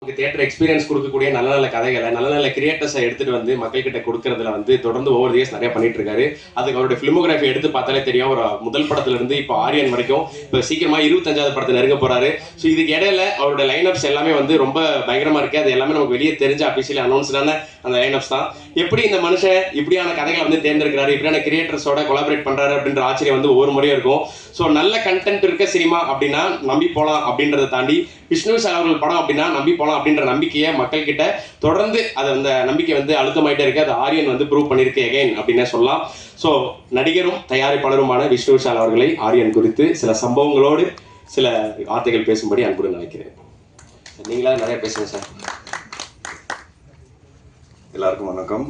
Theatre experience கொடுக்கக்கூடிய நல்ல நல்ல கதைகளை நல்ல நல்ல கிரியேட்டர்ஸை எடுத்துட்டு வந்து மக்கள்கிட்ட கொடுக்கறதுல வந்து தொடர்ந்து ஓவர் இயர்ஸ் நிறைய பண்ணிட்டு இருக்காரு. அதுக்கு அவருடைய ஃபிலிமோகிராஃபி எடுத்து பார்த்தாலே தெரியும். ஒரு முதல் படத்துல இருந்து இப்போ ஆரியன் வரைக்கும் இப்போ சீக்கிரமா 25வது படத்தை நெருங்க போறாரு. ஸோ இதுக்கு இடையில அவரோட லைனப்ஸ் எல்லாமே வந்து ரொம்ப பயங்கரமா இருக்கு. அது எல்லாமே நமக்கு வெளியே தெரிஞ்ச அபிஷியலி அனௌன்ஸ்டான அந்த லைனப்ஸ் தான். எப்படி இந்த மனுஷன் இப்படியான கதைகளை வந்து தேர்ந்தெடுக்கிறாரு, இப்படியான கிரியேட்டர்ஸோட கொலாபரேட் பண்றாரு அப்படின்ற ஆச்சரியம் வந்து ஒவ்வொரு முறையும் இருக்கும். ஸோ நல்ல கண்டென்ட் இருக்க சினிமா அப்படின்னா நம்பி போகலாம் அப்படின்றத தாண்டி விஷ்ணு விஷால் அவர்கள் படம் அப்படின்னா நம்பி போகலாம் அப்படின்ற நம்பிக்கையை மக்கள் கிட்ட தொடர்ந்து அது அந்த நம்பிக்கை வந்து அழுத்தமாயிட்டே இருக்கு. அது ஆரியன் வந்து ப்ரூவ் பண்ணியிருக்கு எகைன் அப்படின்னே சொல்லலாம். ஸோ நடிகரும் தயாரிப்பாளருமான விஷ்ணு விஷால் அவர்களை ஆரியன் குறித்து சில சம்பவங்களோடு சில வார்த்தைகள் பேசும்படி அன்புடன் நினைக்கிறேன். நீங்களா நிறைய பேசுங்க சார். எல்லாருக்கும் வணக்கம்.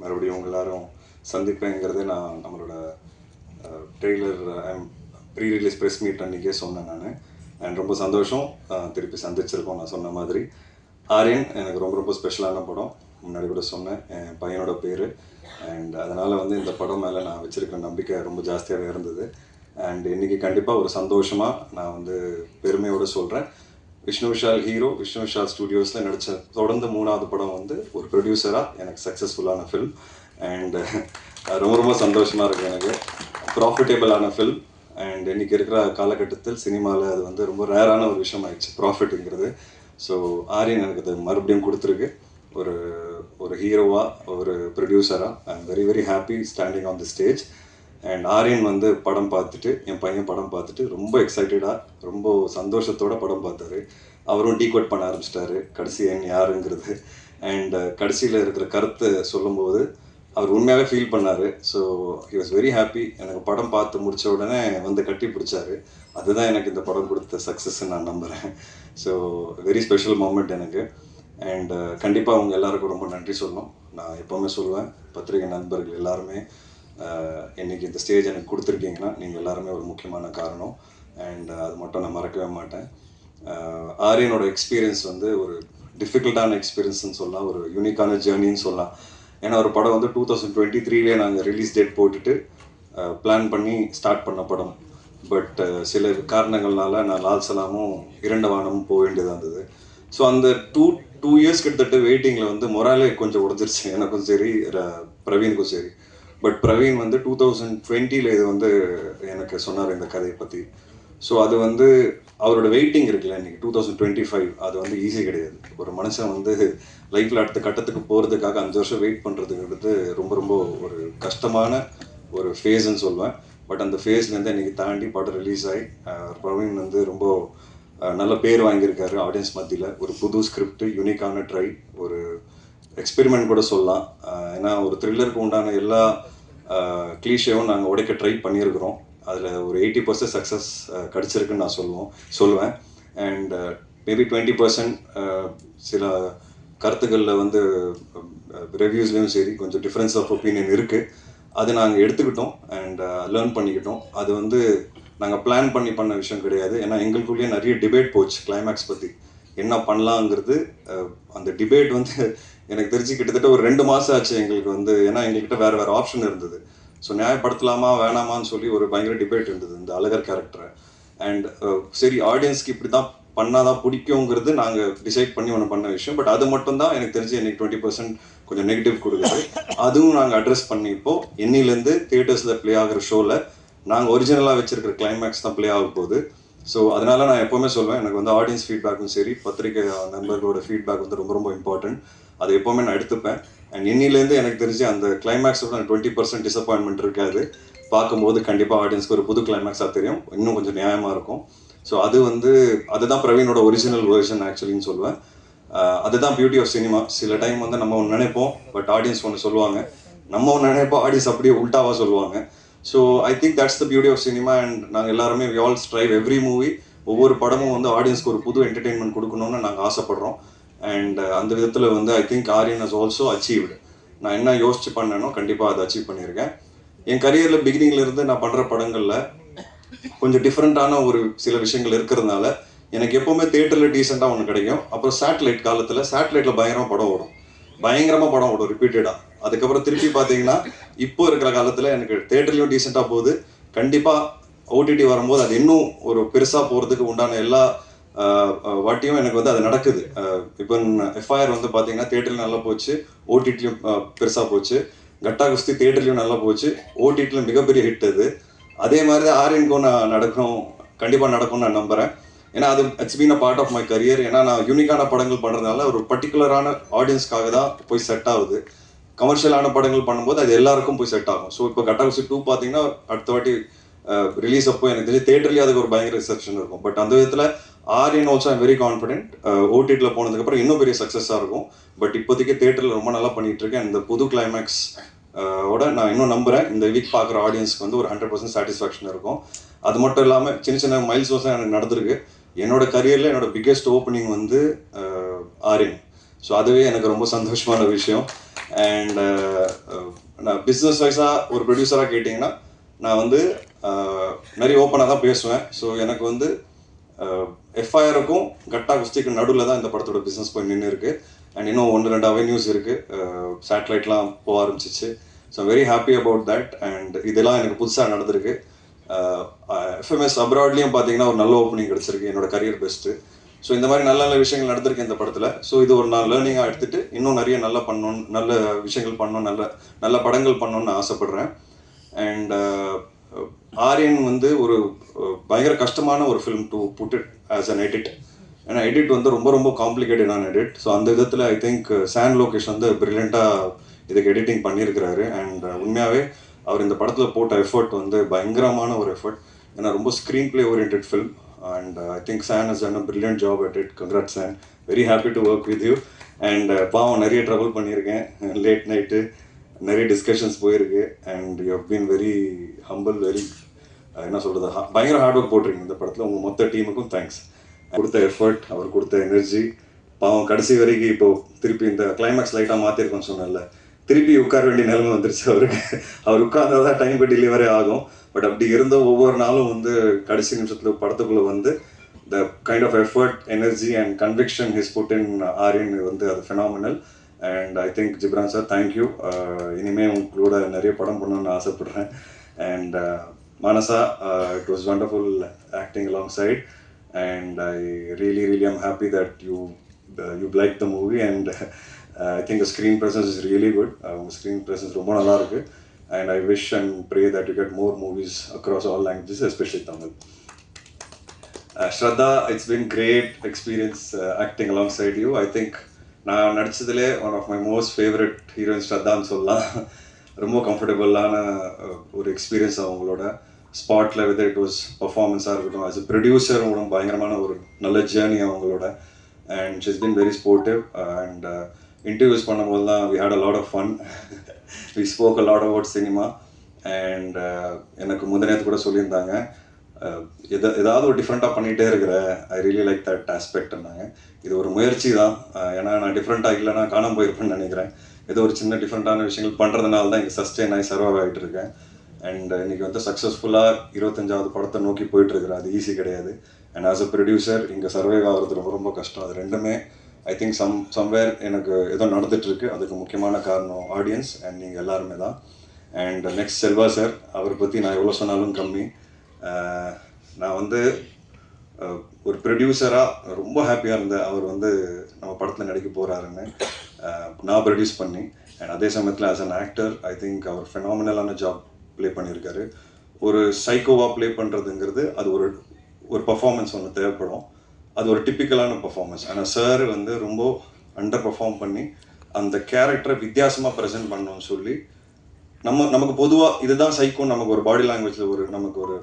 மறுபடியும் உங்க எல்லாரும் சந்திப்பேங்கிறது நான் நம்மளோட trailer pre release press meet அன்றைக்கே சொன்னேன் நான். அண்ட் ரொம்ப சந்தோஷம் திருப்பி சந்திச்சிருக்கோம். நான் சொன்ன மாதிரி ஆரியன் எனக்கு ரொம்ப ரொம்ப ஸ்பெஷலான படம். முன்னாடி கூட சொன்னேன், என் பையனோட பேர். அண்ட் அதனால் வந்து இந்த படம் மேலே நான் வச்சுருக்கிற நம்பிக்கை ரொம்ப ஜாஸ்தியாகவே இருந்தது. அண்ட் இன்றைக்கி கண்டிப்பாக ஒரு சந்தோஷமாக நான் வந்து பெருமையோடு சொல்கிறேன், விஷ்ணு விஷால் ஹீரோ, விஷ்ணு விஷால் ஸ்டுடியோஸில் நடித்த தொடர்ந்து 3வது படம் வந்து ஒரு ப்ரொடியூசராக எனக்கு சக்ஸஸ்ஃபுல்லான ஃபில்ம். அண்ட் ரொம்ப ரொம்ப சந்தோஷமாக இருக்குது எனக்கு. ப்ராஃபிட்டபிளான ஃபில்ம். அண்ட் இன்றைக்கி இருக்கிற காலகட்டத்தில் சினிமாவில் அது வந்து ரொம்ப ரேரான ஒரு விஷயம் ஆயிடுச்சு ப்ராஃபிட்டுங்கிறது. ஸோ ஆரியன் எனக்கு அது மறுபடியும் கொடுத்துருக்கு. ஒரு ஒரு ஹீரோவாக, ஒரு ப்ரொடியூசராக I am very very happy standing on the stage. And Aryan வந்து படம் பார்த்துட்டு, என் பையன் படம் பார்த்துட்டு ரொம்ப எக்ஸைட்டடாக, ரொம்ப சந்தோஷத்தோட படம் பார்த்தாரு. அவரும் டீகோட் பண்ண ஆரம்பிச்சிட்டாரு கடைசி என் யாருங்கிறது. அண்ட் கடைசியில் இருக்கிற கருத்தை சொல்லும்போது அவர் உண்மையாகவே ஃபீல் பண்ணார். So he was very happy. எனக்கு படம் பார்த்து முடித்த உடனே வந்து கட்டி பிடிச்சாரு. அதுதான் எனக்கு இந்த படம் கொடுத்த சக்ஸஸ்ன்னு நான் நம்புகிறேன். ஸோ வெரி ஸ்பெஷல் மூமெண்ட் எனக்கு. அண்ட் கண்டிப்பாக அவங்க எல்லாருக்கும் ரொம்ப நன்றி சொல்லணும். நான் எப்போவுமே சொல்லுவேன், பத்திரிகை நண்பர்கள் எல்லாருமே இன்றைக்கி இந்த ஸ்டேஜ் எனக்கு கொடுத்துருக்கீங்கன்னா நீங்கள் எல்லாருமே ஒரு முக்கியமான காரணம். அண்ட் அது மட்டும் நான் மறக்கவே மாட்டேன். ஆரியனோட எக்ஸ்பீரியன்ஸ் வந்து ஒரு டிஃபிகல்ட்டான எக்ஸ்பீரியன்ஸ்னு சொல்லலாம், ஒரு யூனிக்கான ஜேர்னின்னு சொல்லலாம். ஏன்னா ஒரு படம் வந்து 2023 நாங்கள் ரிலீஸ் டேட் போட்டுட்டு பிளான் பண்ணி ஸ்டார்ட் பண்ண படம். பட் சில காரணங்கள்னால நான் லால் சலாமும் இரண்டு வானமும் போக வேண்டியதாக இருந்தது. ஸோ அந்த டூ இயர்ஸ் கிட்டத்தட்ட வெயிட்டிங்கில் வந்து மொராலே கொஞ்சம் உடஞ்சிருச்சு எனக்கும் சரி, பிரவீனுக்கும் சரி. பட் பிரவீன் வந்து 2020 இது வந்து எனக்கு சொன்னார் இந்த கதையை பற்றி. ஸோ அது வந்து அவரோட வெயிட்டிங் இருக்குல்ல, இன்றைக்கி 2025 அது வந்து ஈஸி கிடையாது. ஒரு மனுஷன் வந்து லைஃப்பில் அடுத்த கட்டத்துக்கு போகிறதுக்காக 5 வருஷம் வெயிட் பண்ணுறதுங்கிறது ரொம்ப ரொம்ப ஒரு கஷ்டமான ஒரு ஃபேஸ்ன்னு சொல்லுவேன். பட் அந்த ஃபேஸ்லேருந்து இன்றைக்கி தாண்டி படம் ரிலீஸ் ஆகி பிரவீன் வந்து ரொம்ப நல்ல பேர் வாங்கியிருக்காரு ஆடியன்ஸ் மத்தியில். ஒரு புது ஸ்கிரிப்ட், யூனிக்கான ட்ரை, ஒரு எக்ஸ்பெரிமெண்ட் கூட சொல்லலாம். ஏன்னா ஒரு த்ரில்லருக்கு உண்டான எல்லா கிளீஷேவும் நாங்கள் உடைக்க ட்ரை பண்ணியிருக்கிறோம். அதில் ஒரு 80% சக்ஸஸ் கிடச்சிருக்குன்னு நான் சொல்லுவேன். அண்ட் மேபி 20% சில கருத்துக்களில் வந்து ரிவ்யூஸ்லேயும் சரி கொஞ்சம் டிஃப்ரென்ஸ் ஆஃப் ஒப்பீனியன் இருக்குது. அது நாங்கள் எடுத்துக்கிட்டோம் அண்ட் லேர்ன் பண்ணிக்கிட்டோம். அது வந்து நாங்கள் பிளான் பண்ண விஷயம் கிடையாது. ஏன்னா எங்களுக்குள்ளேயே நிறைய டிபேட் போச்சு கிளைமேக்ஸ் பற்றி என்ன பண்ணலாங்கிறது. அந்த டிபேட் வந்து எனக்கு தெரிஞ்சு கிட்டத்தட்ட ஒரு 2 மாதம் ஆச்சு எங்களுக்கு வந்து. ஏன்னா எங்கள்கிட்ட வேறு ஆப்ஷன் இருந்தது. ஸோ நியாயப்படுத்தலாமா வேணாமான்னு சொல்லி ஒரு பயங்கர டிபேட் இருந்தது இந்த அழகர் கேரக்டரை. அண்ட் சரி, ஆடியன்ஸ்க்கு இப்படி தான் பண்ணாதான் பிடிக்குங்கிறது நாங்கள் டிசைட் பண்ணி ஒன்று பண்ண விஷயம். பட் அது மட்டும் தான் எனக்கு தெரிஞ்சு எனக்கு 20% கொஞ்சம் நெகட்டிவ் கொடுக்குது. அதுவும் நாங்கள் அட்ரஸ் பண்ணி இப்போது இன்னிலேருந்து தியேட்டர்ஸில் ப்ளே ஆகிற ஷோவில் நாங்கள் ஒரிஜினலாக வச்சுருக்கிற கிளைமேக்ஸ் தான் ப்ளே ஆக போகுது. ஸோ அதனால் நான் எப்போவுமே சொல்லுவேன், எனக்கு வந்து ஆடியன்ஸ் ஃபீட்பேக்கும் சரி, பத்திரிகை நண்பர்களோட ஃபீட்பேக் வந்து ரொம்ப ரொம்ப இம்பார்ட்டன்ட். அதை எப்போவுமே நான் எடுத்துப்பேன். அண்ட் இன்னிலேருந்து எனக்கு தெரிஞ்சு அந்த கிளைமேக்ஸோட 20% டிசப்பாயின்மெண்ட் இருக்காது. பார்க்கும்போது கண்டிப்பாக ஆடியன்ஸ்க்கு ஒரு புது கிளைமேக்ஸாக தெரியும், இன்னும் கொஞ்சம் நியாயமாக இருக்கும். ஸோ அது வந்து அதுதான் பிரவீனோட ஒரிஜினல் வேர்ஷன் ஆக்சுவலின்னு சொல்லுவேன். அதுதான் பியூட்டி ஆஃப் சினிமா. சில டைம் வந்து நம்ம ஒன்று நினைப்போம், பட் ஆடியன்ஸ் ஒன்று சொல்லுவாங்க. நம்ம ஒன்று நினைப்போம், ஆடியன்ஸ் அப்படியே உல்ட்டாவாக சொல்லுவாங்க. So I think that's the beauty of cinema. And நாங்கள் எல்லாருமே we all strive every movie, ஒவ்வொரு படமும் வந்து ஆடியன்ஸ்க்கு ஒரு புது என்டர்டெயின்மெண்ட் கொடுக்கணும்னு நாங்கள் ஆசைப்படுறோம். அண்ட் அந்த விதத்தில் வந்து I think Aryan has also achieved. நான் என்ன யோசிச்சு பண்ணேனோ கண்டிப்பாக அதை அச்சீவ் பண்ணியிருக்கேன். என் கரியரில் பிகினிங்லேருந்து நான் பண்ணுற படங்களில் கொஞ்சம் டிஃப்ரெண்ட்டான ஒரு சில விஷயங்கள் இருக்கிறதுனால எனக்கு எப்போவுமே தியேட்டரில் டீசெண்டாக ஒன்று கிடைக்கும். அப்புறம் சேட்டலைட் காலத்தில் சேட்டலைட்டில் பயங்கரமாக படம் ஓடும் ரிப்பீட்டடாக. அதுக்கப்புறம் திருப்பி பார்த்தீங்கன்னா இப்போ இருக்கிற காலத்தில் எனக்கு தியேட்டர்லையும் டீசெண்டாக போகுது. கண்டிப்பாக ஓடிடி வரும்போது அது இன்னும் ஒரு பெருசாக போகிறதுக்கு உண்டான எல்லா வாட்டியும் எனக்கு வந்து அது நடக்குது. இப்போ எஃப்ஐஆர் வந்து பார்த்தீங்கன்னா தேட்டரில் நல்லா போச்சு, ஓடிடிலையும் பெருசாக போச்சு, கட்டா குஸ்தி தேட்டர்லையும் நல்லா போச்சு, ஓடிடியில் மிகப்பெரிய ஹிட் அது. அதே மாதிரி தான் ஆரியனுக்கும் நான் கண்டிப்பாக நடக்கும்னு நான் நம்புகிறேன். ஏன்னா அது it's been a part of my career. ஏன்னா நான் யூனிக்கான படங்கள் பண்ணுறதுனால ஒரு பர்டிகுலரான ஆடியன்ஸ்க்காக தான் போய் செட் ஆகுது. கமர்ஷியலான படங்கள் பண்ணும்போது அது எல்லாருக்கும் போய் செட் ஆகும். ஸோ இப்போ கட்டா குஸ்தி 2 பார்த்தீங்கன்னா அடுத்த வாட்டி ரிலீஸ் அப்போ எனக்கு தெரிஞ்சு தேட்டர்லேயே அதுக்கு ஒரு பயங்கர ரிசப்ஷன் இருக்கும். பட் அந்த விதத்தில் Aryan also I'm very confident. ஓடிடியில் போனதுக்கப்புறம் இன்னும் பெரிய சக்ஸஸாக இருக்கும். பட் இப்போதைக்கு தேட்டரில் ரொம்ப நல்லா பண்ணிட்டு இருக்கேன். இந்த புது கிளைமேக்ஸ் ஓட நான் இன்னும் நம்புகிறேன் இந்த வீக் பார்க்குற ஆடியன்ஸ்க்கு வந்து ஒரு 100% சாட்டிஸ்ஃபேக்ஷன் இருக்கும். அது மட்டும் இல்லாமல் சின்ன சின்ன மைல்ஸ் எனக்கு நடந்திருக்கு. என்னோட கரியரில் என்னோட பிக்கெஸ்ட் ஓப்பனிங் வந்து ஆரியன். ஸோ அதுவே எனக்கு ரொம்ப சந்தோஷமான விஷயம். அண்ட் நான் பிஸ்னஸ் வைஸாக ஒரு ப்ரொடியூசராக கேட்டிங்கன்னா நான் வந்து நிறைய ஓப்பனாக தான் பேசுவேன். ஸோ எனக்கு வந்து எஃப்ஐஆருக்கும் கட்டா குஸ்திக்கும் நடுவில் தான் இந்த படத்தோட பிஸ்னஸ் போய் நின்று இருக்கு. அண்ட் இன்னும் 1-2 அவென்யூஸ் இருக்குது. சேட்டலைட்லாம் போக ஆரம்பிச்சிச்சு. So very happy about that. And இதெல்லாம் எனக்கு புதுசாக நடந்திருக்கு. எஃப்எம்எஸ் அப்ராட்லேயும் பார்த்தீங்கன்னா ஒரு நல்ல ஓப்பனிங் கிடச்சிருக்கு, என்னோட கரியர் பெஸ்ட்டு. ஸோ இந்த மாதிரி நல்ல நல்ல விஷயங்கள் நடந்திருக்கு இந்த படத்தில். ஸோ இது ஒரு நான் லேர்னிங்காக எடுத்துகிட்டு இன்னும் நிறைய நல்லா பண்ணணும், நல்ல விஷயங்கள் பண்ணணும், நல்ல படங்கள் பண்ணணும்னு நான் ஆசைப்பட்றேன். அண்ட் ஆரியன் வந்து ஒரு பயங்கர கஷ்டமான ஒரு film to put it as an edit. ஏன்னா எடிட் வந்து ரொம்ப ரொம்ப காம்ப்ளிகேட்டடான எடிட். ஸோ அந்த விதத்தில் ஐ திங்க் சான் லோகேஷ் வந்து பிரில்லியண்ட்டாக இதுக்கு எடிட்டிங் பண்ணியிருக்கிறாரு. அண்ட் உண்மையாகவே அவர் இந்த படத்தில் போட்ட எஃபர்ட் வந்து பயங்கரமான ஒரு எஃபர்ட். ஏன்னா ரொம்ப screenplay orient film. And I think San has done a brilliant job at it. Congrats San, very happy to work with you. And பாவம் நிறைய ட்ரபிள் பண்ணியிருக்கேன், லேட் நைட்டு நிறைய டிஸ்கஷன்ஸ் போயிருக்கு. And you have been very humble, very என்ன சொல்கிறது, பயங்கர hard work போட்டிருக்கீங்க இந்த படத்தில். உங்கள் மொத்த டீமுக்கும் தேங்க்ஸ். கொடுத்த எஃபர்ட், அவர் கொடுத்த எனர்ஜி, பாவம் கடைசி வரைக்கும் இப்போது திருப்பி இந்த கிளைமேக்ஸ் லைட்டாக மாற்றிருக்கோன்னு சொன்னேன்ல, திருப்பி உட்கார வேண்டிய நிலைமை வந்துருச்சு அவருக்கு. அவர் உட்கார்ந்தா தான் டைம் டெலிவரி ஆகும். பட் அப்படி இருந்த ஒவ்வொரு நாளும் வந்து கடைசி நிமிஷத்தில் படத்துக்குள்ளே வந்து the kind of effort, energy and conviction he's put in Aaryan வந்து அது phenomenal. And I think Ghibran sir thank you. இனிமேல் உங்களோட நிறைய படம் பண்ணணும்னு ஆசைப்பட்றேன். And Manasa, it was wonderful acting alongside, and I really am happy that you liked the movie, and I think the screen presence is really good. Screen presence ரொம்ப நல்லா இருக்கு, and I wish and pray that you get more movies across all languages, especially Tamil. Shraddha, it's been great experience acting alongside you. I think நான் நடிச்சதுலே one of my most favorite heroines Shraddhaன்னு சொல்லலாம். ரொம்ப கம்ஃபர்டபுளான ஒரு experience அவங்களோட ஸ்பாட்டில், whether it was பர்ஃபார்மன்ஸாக இருக்கட்டும், as a producer ரொம்ப பயங்கரமான ஒரு நல்ல ஜேர்னி அவங்களோட. And she's been very sportive. And interviews பண்ணும்போது தான் we had a lot of fun. We spoke a lot about cinema. And எனக்கு முந்தினத்து கூட சொல்லியிருந்தாங்க, ஏதாவது ஒரு டிஃப்ரெண்ட்டாக பண்ணிகிட்டே இருக்கிற, ஐ ரியலி லைக் தட் ஆஸ்பெக்ட்னாங்க. இது ஒரு முயற்சி தான். ஏன்னா நான் டிஃப்ரெண்ட்டாக இல்லைன்னா காணாமல் போயிருப்பேன்னு நினைக்கிறேன். ஏதோ ஒரு சின்ன டிஃப்ரெண்ட்டான விஷயங்கள் பண்ணுறதுனால தான் இங்கே சஸ்டெயின் ஆகி சர்வைவ் ஆகிட்டு இருக்கேன். அண்ட் இன்றைக்கி வந்து சக்ஸஸ்ஃபுல்லாக 25வது படத்தை நோக்கி போயிட்டுருக்குறேன். அது ஈஸி கிடையாது. அண்ட் ஆஸ் அ ப்ரொடியூசர் இங்கே சர்வைவ் ஆகிறது ரொம்ப ரொம்ப கஷ்டம். அது ரெண்டுமே ஐ திங்க் சம்வேர் எனக்கு ஏதோ நடந்துகிட்ருக்கு. அதுக்கு முக்கியமான காரணம் ஆடியன்ஸ் அண்ட் நீங்கள் எல்லாருமே தான். அண்ட் நெக்ஸ்ட் செல்வா சார், அவரை பற்றி நான் எவ்வளோ சொன்னாலும் கம்மி. நான் வந்து ஒரு ப்ரொடியூசராக ரொம்ப ஹாப்பியாக இருந்தேன் அவர் வந்து நம்ம படத்தில் நடிக்க போகிறாருன்னு. நான் ப்ரொடியூஸ் பண்ணி, அண்ட் அதே சமயத்தில் as an actor I think அவர் ஃபெனாமினலான ஜாப் ப்ளே பண்ணியிருக்காரு. ஒரு சைக்கோவாக ப்ளே பண்ணுறதுங்கிறது அது ஒரு பர்ஃபார்மன்ஸ் ஒன்று தேவைப்படும். அது ஒரு டிப்பிக்கலான பர்ஃபார்மன்ஸ். ஆனால் சார் வந்து ரொம்ப அண்டர் பர்ஃபார்ம் பண்ணி அந்த கேரக்டரை வித்தியாசமாக ப்ரெசென்ட் பண்ணணும்னு சொல்லி நமக்கு பொதுவாக இதுதான் சைக்கோன்னு நமக்கு ஒரு பாடி லாங்குவேஜில் நமக்கு ஒரு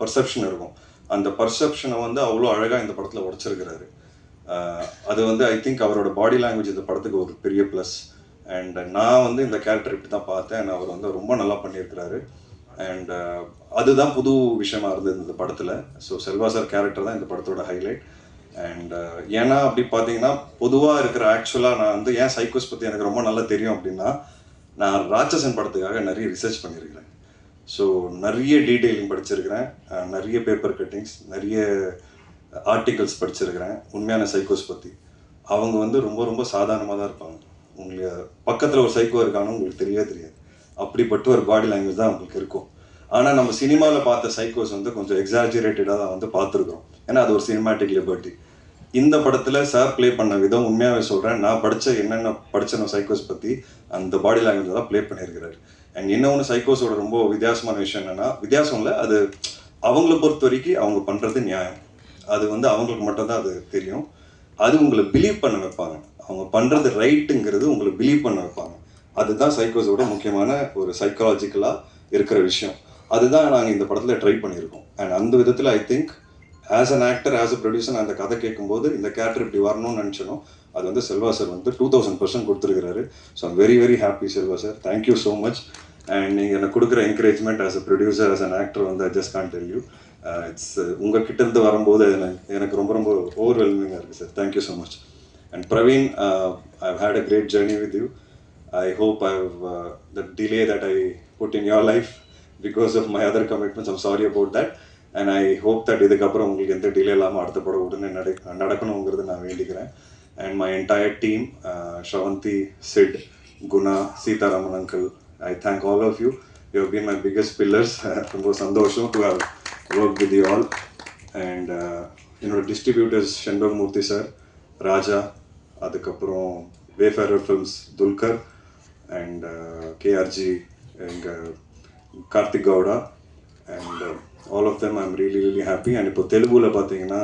பர்செப்ஷன் இருக்கும். அந்த பர்செப்ஷனை வந்து அவ்வளோ அழகாக இந்த படத்தில் உடைச்சிருக்கிறாரு. அது வந்து ஐ திங்க் அவரோட பாடி லாங்குவேஜ் இந்த படத்துக்கு ஒரு பெரிய ப்ளஸ். அண்ட் நான் வந்து இந்த கேரக்டர் இப்படி தான் பார்த்தேன். அண்ட் அவர் வந்து ரொம்ப நல்லா பண்ணியிருக்கிறாரு. அண்ட் அதுதான் புது விஷயமா இருந்தது இந்த படத்தில். ஸோ செல்வா சார் கேரக்டர் தான் இந்த படத்தோட ஹைலைட். அண்ட் ஏன்னா அப்படி பார்த்தீங்கன்னா பொதுவாக இருக்கிற ஆக்சுவலாக நான் வந்து ஏன் சைக்கோஸ் பற்றி எனக்கு ரொம்ப நல்லா தெரியும் அப்படின்னா, நான் ராட்சசன் படத்துக்காக நிறைய ரிசர்ச் பண்ணியிருக்கிறேன். ஸோ நிறைய டீட்டெயிலிங் படிச்சிருக்கிறேன், நிறைய பேப்பர் கட்டிங்ஸ், நிறைய ஆர்டிகல்ஸ் படிச்சிருக்கிறேன் உண்மையான சைக்கோஸ் பற்றி. அவங்க வந்து ரொம்ப ரொம்ப சாதாரணமாக தான் இருப்பாங்க. உங்களுக்கு பக்கத்தில் ஒரு சைக்கோ இருக்கான்னு உங்களுக்கு தெரியாது. அப்படிப்பட்ட ஒரு பாடி லாங்குவேஜ் தான் உங்களுக்கு இருக்கும். ஆனால் நம்ம சினிமாவில் பார்த்த சைக்கோஸ் வந்து கொஞ்சம் எக்ஸாஜரேட்டடாக தான் வந்து பார்த்துருக்குறோம். ஏன்னா அது ஒரு சினிமாட்டிக் லிபர்ட்டி. இந்த படத்தில் சார் ப்ளே பண்ண விதம் உண்மையாகவே சொல்கிறேன், நான் என்னென்ன படித்தேன் சைக்கோஸ் பற்றி அந்த பாடி லாங்குவேஜ் தான் ப்ளே பண்ணியிருக்கிறாரு. அண்ட் என்ன ஒன்று சைக்கோஸோட ரொம்ப வித்தியாசமான விஷயம் என்னென்னா, வித்தியாசம் இல்லை, அது அவங்கள பொறுத்த வரைக்கும் அவங்க பண்ணுறது நியாயம். அது வந்து அவங்களுக்கு மட்டும்தான் அது தெரியும். அது உங்களை பிலீவ் பண்ண வைப்பாங்க. அவங்க பண்ணுறது ரைட்டுங்கிறது உங்களை பிலீவ் பண்ண வைப்பாங்க. அதுதான் சைக்கோஸோட முக்கியமான ஒரு சைக்காலஜிக்கலாக இருக்கிற விஷயம். அதுதான் நாங்கள் இந்த படத்தில் ட்ரை பண்ணியிருக்கோம். அண்ட் அந்த விதத்தில் I think as an actor, as a producer, அந்த கதை கேட்கும்போது இந்த கேரக்டர் இப்படி வரணும்னு நினச்சனோ அது வந்து செல்வா சார் வந்து 2000% கொடுத்துருக்கிறாரு. So I'm very very happy Selva sir, thank you so much. And நீங்கள் எனக்கு கொடுக்குற encouragement as a producer, as an actor வந்து I just can't tell you. It's உங்கள் கிட்டேருந்து வரும்போது எனக்கு ரொம்ப ரொம்ப ஓவர்வெல்மிங்காக இருக்குது sir. Thank you so much. And Praveen, I've had a great journey with you. I hope the delay that I put in your life because of my other commitments, I'm sorry about that. And I hope that இதுக்கப்புறம் உங்களுக்கு எந்த delay இல்லாமல் அடுத்த படம் உடனே நடக்கணுங்கிறது நான் வேண்டிக்கிறேன். And my entire team, Shravanti, Sid, Guna, Sitaraman uncle, I thank all of you. You have been my biggest pillars. ரொம்ப சந்தோஷம் to have worked with you all. And என்னோட டிஸ்ட்ரிபியூட்டர்ஸ் செண்பகமூர்த்தி சார், ராஜா, அதுக்கப்புறம் Wayfarer Films, Dulquer, and KRG, and Karthik Gowda, and all of them I'm really really happy. And இப்போ தெலுங்குல பார்த்தீங்கன்னா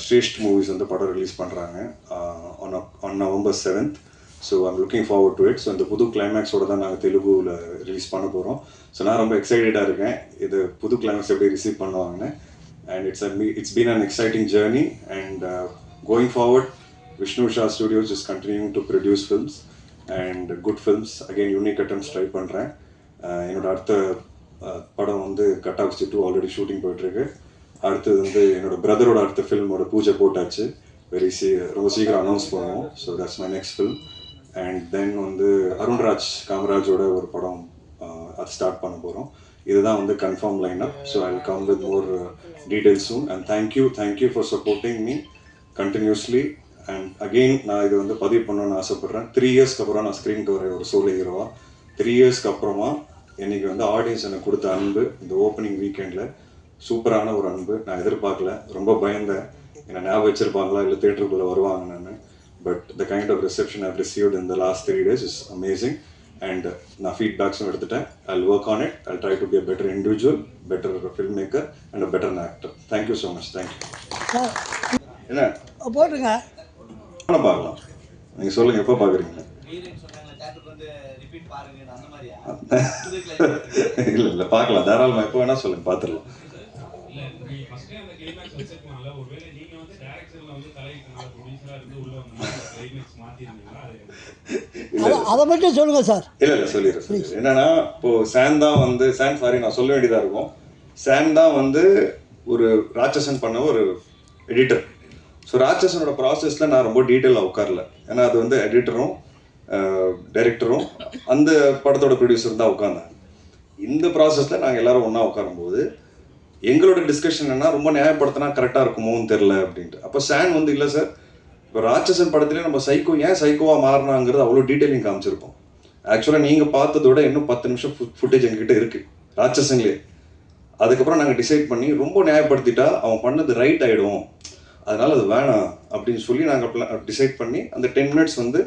Sreshth movies வந்து படம் release பண்ணுறாங்க on November 7th. So I'm looking forward to it. So இந்த புது கிளைமேக்ஸோட தான் நாங்கள் தெலுங்குல ரிலீஸ் பண்ண போகிறோம். ஸோ நான் ரொம்ப எக்ஸைட்டடாக இருக்கேன் இது புது கிளைமேக்ஸ் எப்படி ரிசீவ் பண்ணுவாங்கன்னு. And it's been an exciting journey. And going forward, Vishnu Shah Studios is continuing to produce films and good films. Again, unique attempts try பண்ணுறேன். என்னோட அடுத்த படம் வந்து கட்டாக்ஸ் 2 ஆல்ரெடி ஷூட்டிங் போயிட்டுருக்கு. அடுத்தது வந்து என்னோட பிரதரோட அடுத்த ஃபில்மோட பூஜை போட்டாச்சு. ரொம்ப சீக்கிரம் அனௌன்ஸ் பண்ணுவோம். So that's my next film. And then வந்து அருண்ராஜ் காமராஜோட ஒரு படம் அது ஸ்டார்ட் பண்ண போகிறோம். இதுதான் வந்து confirm lineup. So I will come with more details soon. And thank you for supporting me continuously. And again நான் இது வந்து பதிவு பண்ணணும்னு ஆசைப்பட்றேன். 3 இயர்ஸ்க்கு அப்புறம் நான் ஸ்க்ரீனுக்கு வர ஒரு சோலோ ஹீரோவா 3 இயர்ஸ்க்கு அப்புறமா இன்றைக்கி வந்து ஆடியன்ஸ் எனக்கு கொடுத்த அன்பு இந்த ஓப்பனிங் வீக்கெண்டில் சூப்பரான ஒரு அன்பு. நான் எதிர்பார்க்கல, ரொம்ப பயந்தேன் என்னை ஞாபகம் வச்சுருப்பாங்களா இல்லை தேட்டருக்குள்ளே வருவாங்க நான். But the kind of reception I've received in the last 3 days is amazing. And நான் ஃபீட்பேக்ஸும் எடுத்துட்டேன். I will work on it. I try to be a better individual, better filmmaker and a better actor. Thank you so much. Thank you. என்ன போட்டுருங்க பார்க்கலாம், நீங்கள் சொல்லுங்கள் எப்போ பார்க்குறீங்க? இல்லை இல்லை பார்க்கலாம், தாராளமாக எப்போ வேணால் சொல்லுங்கள், பார்த்துடலாம். அதை மட்டும் சொல்லுங்கள் சார். இல்லை இல்லை சொல்லிடுறேன். என்னன்னா இப்போது நான் சொல்ல வேண்டியதாக இருக்கும். சாம் தான் வந்து ஒரு ராட்சசன் பண்ண ஒரு எடிட்டர். ஸோ ராட்சசனோட ப்ராசஸில் நான் ரொம்ப டீட்டெயிலாக உட்காரல. ஏன்னா அது வந்து எடிட்டரும் டைரக்டரும் அந்த படத்தோட ப்ரொடியூசர் தான் உட்காந்தாங்க. இந்த ப்ராசஸில் நாங்கள் எல்லோரும் ஒன்றா உட்காரும்போது எங்களோட டிஸ்கஷன் என்னன்னா ரொம்ப நியாயப்படுத்தினா கரெக்டாக இருக்குமோன்னு தெரில அப்படின்ட்டு. அப்போ சான் வந்து இல்லை சார், இப்போ ராட்சசன் படத்துலேயே நம்ம ஏன் சைக்கோவாக மாறினாங்கிறது அவ்வளோ டீட்டெயிலிங் காமிச்சிருப்போம். ஆக்சுவலாக நீங்கள் பார்த்ததோட இன்னும் 10 நிமிஷம் ஃபுட்டேஜ் எங்ககிட்ட இருக்குது ராட்சசன்லேயே. அதுக்கப்புறம் நாங்கள் டிசைட் பண்ணி ரொம்ப நியாயப்படுத்திட்டா அவன் பண்ணது ரைட் ஆகிடும், அதனால் அது வேணாம் அப்படின்னு சொல்லி நாங்கள் டிசைட் பண்ணி அந்த 10 minutes வந்து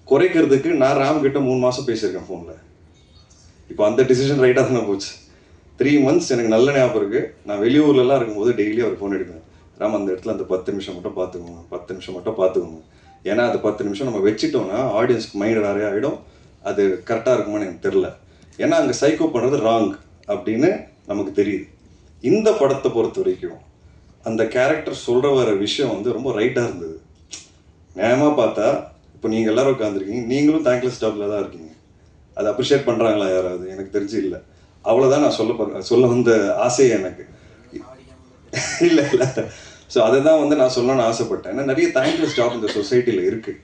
குறைக்கிறதுக்கு நான் ராம் கிட்ட 3 மாதம் பேசியிருக்கேன் ஃபோனில். இப்போ அந்த டிசிஷன் ரைட்டாக தானே போச்சு. 3 months எனக்கு நல்ல ஞாபகம் இருக்குது. நான் வெளியூர்லலாம் இருக்கும்போது டெய்லி அவர் ஃபோன் எடுப்பேன். ராம் அந்த இடத்துல அந்த 10 நிமிஷம் மட்டும் பார்த்துக்கோங்க. ஏன்னா அது 10 நிமிஷம் நம்ம வச்சுட்டோம்னா ஆடியன்ஸ்க்கு மைண்ட் வேறையாக ஆகிடும். அது கரெக்டாக இருக்குமான்னு எனக்கு தெரில. ஏன்னா அங்கே சைக்கோ பண்ணுறது ராங் அப்படின்னு நமக்கு தெரியுது. இந்த படத்தை பொறுத்த வரைக்கும் அந்த கேரக்டர் சொல்கிற வர விஷயம் வந்து ரொம்ப ரைட்டாக இருந்தது. நியாயமாக பார்த்தா இப்போ நீங்கள் எல்லோரும் உட்காந்துருக்கீங்க, நீங்களும் தேங்க்லெஸ் ஜாபில் தான் இருக்கீங்க. அதை அப்ரிஷியேட் பண்ணுறாங்களா யாராவது? எனக்கு தெரிஞ்சு இல்லை. அவ்வளோதான் நான் சொல்ல வந்த ஆசையே எனக்கு இல்லை. ஸோ அதை தான் வந்து நான் சொல்லணும்னு ஆசைப்பட்டேன். ஏன்னா நிறைய தேங்க்லெஸ் ஜாப் இந்த சொசைட்டியில் இருக்குது.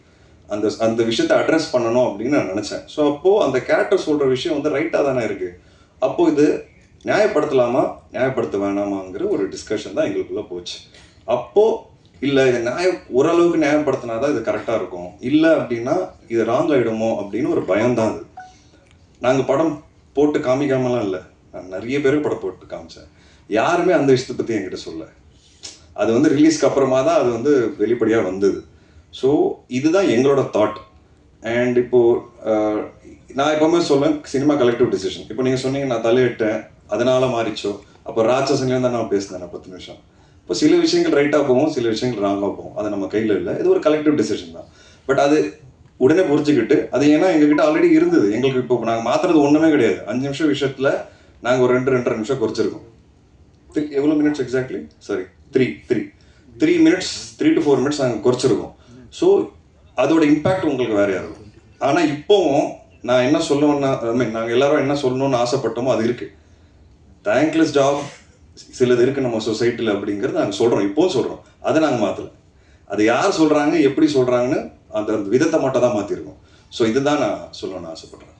அந்த விஷயத்தை அட்ரஸ் பண்ணணும் அப்படின்னு நான் நினச்சேன். ஸோ அப்போது அந்த கேரக்டர் சொல்கிற விஷயம் வந்து ரைட்டாக தானே இருக்குது. அப்போது இது நியாயப்படுத்தலாமா நியாயப்படுத்த வேணாமாங்கிற ஒரு டிஸ்கஷன் தான் எங்களுக்குள்ளே போச்சு. அப்போது இல்லை இது ஓரளவுக்கு நியாயப்படுத்தினா தான் இது கரெக்டாக இருக்கும், இல்லை அப்படின்னா இது ராங் ஆகிடுமோ அப்படின்னு ஒரு பயம்தான். அது நாங்கள் படம் போட்டு காமிக்காமலாம் இல்லை, நான் நிறைய பேருக்கு படம் போட்டு காமிச்சேன். யாருமே அந்த விஷயத்தை பற்றி என்கிட்ட சொல்ல. அது வந்து ரிலீஸ்க்கு அப்புறமா தான் அது வந்து வெளிப்படையாக வந்தது. ஸோ இதுதான் எங்களோட தாட். அண்ட் இப்போது நான் எப்போவுமே சொல்லுவேன், சினிமா கலெக்டிவ் டிசிஷன். இப்போ நீங்கள் சொன்னீங்க நான் தலையிட்டேன் அதனால மாறிச்சோ, அப்போ ராட்சசன்லேயும் தான் நான் பேசினேன் 10 நிமிஷம். இப்போ சில விஷயங்கள் ரைட்டாக போகும், சில விஷயங்கள் ராங்காக போகும், அது நம்ம கையில் இல்லை. இது ஒரு கலெக்டிவ் டிசிஷன் தான். பட் அது உடனே புரிஞ்சுக்கிட்டு அது ஏன்னா எங்ககிட்ட ஆல்ரெடி இருந்தது. எங்களுக்கு இப்போ நாங்கள் மாற்றுறது ஒன்றுமே கிடையாது. 5 நிமிஷம் விஷயத்தில் நாங்கள் ஒரு 2-2.5 நிமிஷம் குறைச்சிருக்கோம். எவ்வளோ minutes exactly? Sorry, 3 minutes, 3 to 4 minutes நாங்கள் குறைச்சிருக்கோம். ஸோ அதோட இம்பேக்ட் உங்களுக்கு வேறையாக இருக்கும். ஆனால் இப்போவும் நான் என்ன சொல்லுவேன்னா, நாங்கள் எல்லாரும் என்ன சொல்லணும்னு ஆசைப்பட்டோமோ அது இருக்குது. தேங்க்லெஸ் ஜாப் சிலது இருக்குது நம்ம சொசைட்டியில் அப்படிங்கிறது நாங்கள் சொல்கிறோம், இப்போவும் சொல்கிறோம். அதை நாங்கள் மாற்றலை. அது யார் சொல்கிறாங்க, எப்படி சொல்கிறாங்கன்னு அந்த விதத்தை மட்டும் தான் மாற்றிருக்கோம். ஸோ இதுதான் நான் சொல்லணும்னு ஆசைப்பட்றேன்.